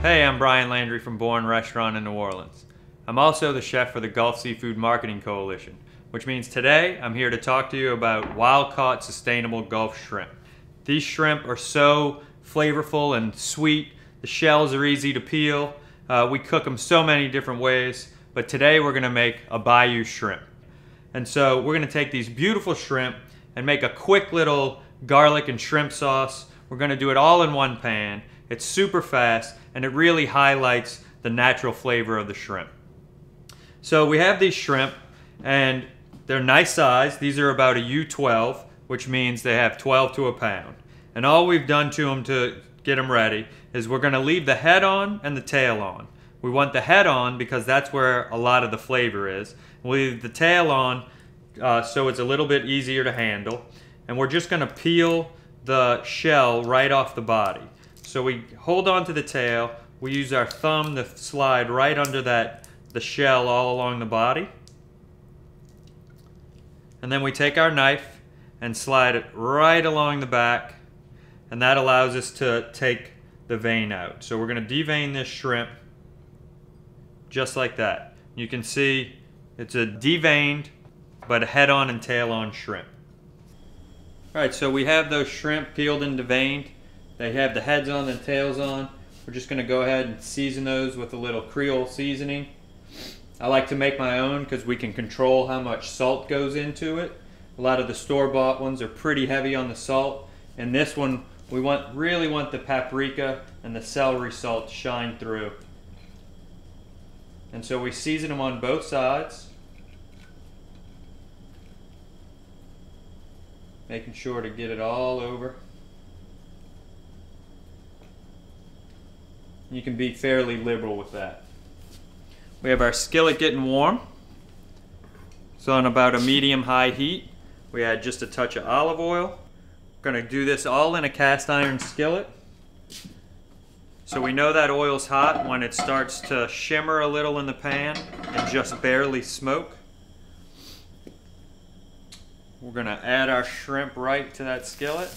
Hey, I'm Brian Landry from Bourne Restaurant in New Orleans. I'm also the chef for the Gulf Seafood Marketing Coalition, which means today I'm here to talk to you about wild-caught sustainable Gulf shrimp. These shrimp are so flavorful and sweet. The shells are easy to peel. We cook them so many different ways, but today we're going to make a Bayou shrimp. And so we're going to take these beautiful shrimp and make a quick little garlic and shrimp sauce. We're going to do it all in one pan. It's super fast and it really highlights the natural flavor of the shrimp. So we have these shrimp and they're nice size. These are about a U12, which means they have 12 to a pound. And all we've done to them to get them ready is we're going to leave the head on and the tail on. We want the head on because that's where a lot of the flavor is. We'll leave the tail on so it's a little bit easier to handle. And we're just going to peel the shell right off the body. So we hold on to the tail, we use our thumb to slide right under the shell all along the body. And then we take our knife and slide it right along the back, and that allows us to take the vein out. So we're going to devein this shrimp just like that. You can see it's a deveined but a head on and tail on shrimp. Alright, so we have those shrimp peeled and deveined. They have the heads on and tails on. We're just going to go ahead and season those with a little Creole seasoning. I like to make my own because we can control how much salt goes into it. A lot of the store-bought ones are pretty heavy on the salt. And this one, we really want the paprika and the celery salt to shine through. And so we season them on both sides, making sure to get it all over. You can be fairly liberal with that. We have our skillet getting warm. So on about a medium-high heat, we add just a touch of olive oil. We're going to do this all in a cast iron skillet. So we know that oil's hot when it starts to shimmer a little in the pan and just barely smoke. We're going to add our shrimp right to that skillet.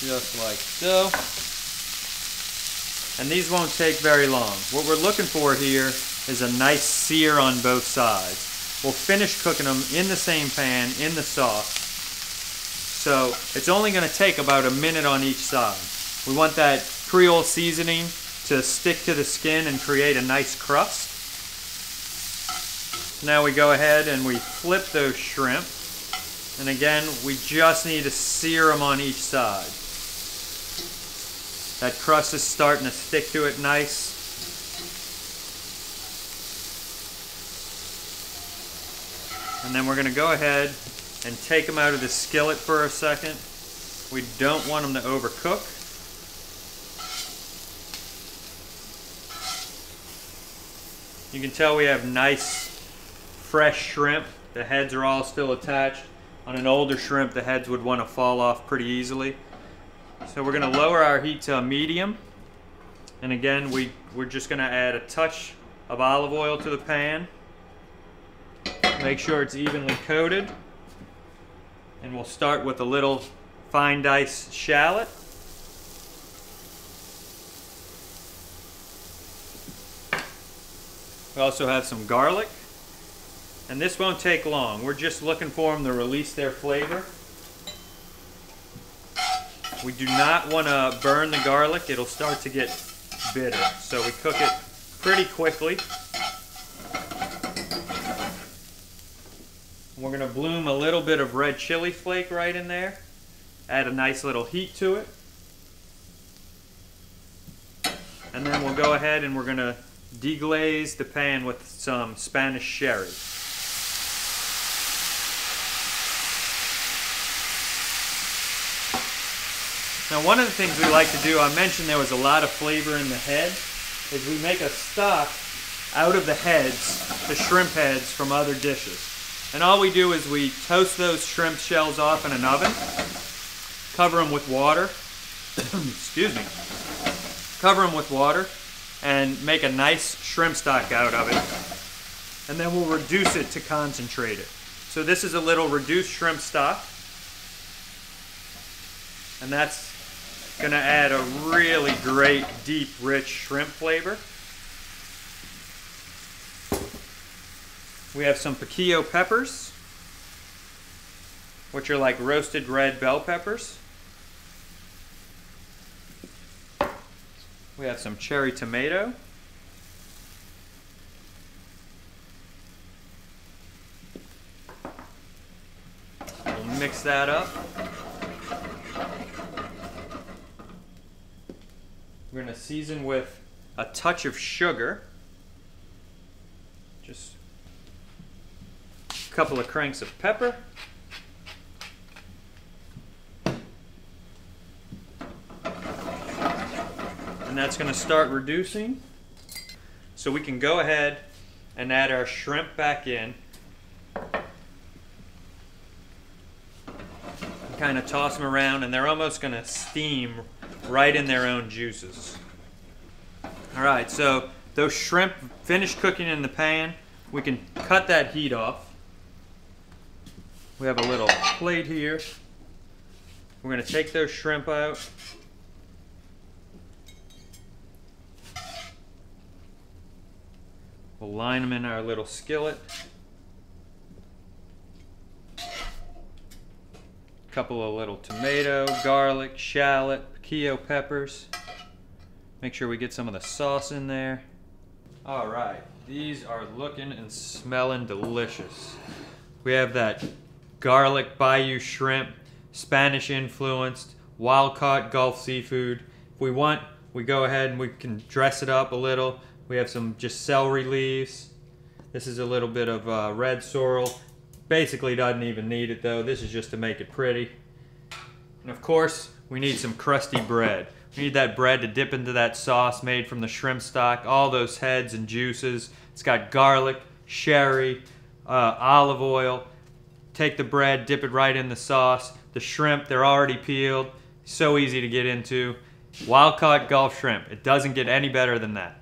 Just like so. And these won't take very long. What we're looking for here is a nice sear on both sides. We'll finish cooking them in the same pan, in the sauce. So it's only going to take about a minute on each side. We want that Creole seasoning to stick to the skin and create a nice crust. Now we go ahead and we flip those shrimp. And again, we just need to sear them on each side. That crust is starting to stick to it nice. And then we're going to go ahead and take them out of the skillet for a second. We don't want them to overcook. You can tell we have nice, fresh shrimp. The heads are all still attached. On an older shrimp, the heads would want to fall off pretty easily. So we're going to lower our heat to a medium. And again, we're just going to add a touch of olive oil to the pan. Make sure it's evenly coated. And we'll start with a little fine diced shallot. We also have some garlic. And this won't take long. We're just looking for them to release their flavor. We do not want to burn the garlic. It'll start to get bitter. So we cook it pretty quickly. We're going to bloom a little bit of red chili flake right in there. Add a nice little heat to it. And then we'll go ahead and we're going to deglaze the pan with some Spanish sherry. Now one of the things we like to do, I mentioned there was a lot of flavor in the head, is we make a stock out of the heads, the shrimp heads from other dishes. And all we do is we toast those shrimp shells off in an oven, cover them with water, excuse me, cover them with water, and make a nice shrimp stock out of it. And then we'll reduce it to concentrate it. So this is a little reduced shrimp stock. And that's gonna add a really great, deep, rich shrimp flavor. We have some piquillo peppers, which are like roasted red bell peppers. We have some cherry tomato. We'll mix that up. We're going to season with a touch of sugar. Just a couple of cranks of pepper. And that's going to start reducing. So we can go ahead and add our shrimp back in. Kind of toss them around, and they're almost going to steam right in their own juices. Alright, so those shrimp finished cooking in the pan. We can cut that heat off. We have a little plate here. We're going to take those shrimp out. We'll line them in our little skillet. Couple of little tomato, garlic, shallot, piquillo peppers. Make sure we get some of the sauce in there. All right, these are looking and smelling delicious. We have that garlic Bayou shrimp, Spanish influenced, wild caught Gulf seafood. If we want, we go ahead and we can dress it up a little. We have some just celery leaves. This is a little bit of red sorrel. Basically doesn't even need it though. This is just to make it pretty. And of course, we need some crusty bread. We need that bread to dip into that sauce made from the shrimp stock, all those heads and juices. It's got garlic, sherry, olive oil. Take the bread, dip it right in the sauce. The shrimp, they're already peeled. So easy to get into. Wild caught Gulf shrimp. It doesn't get any better than that.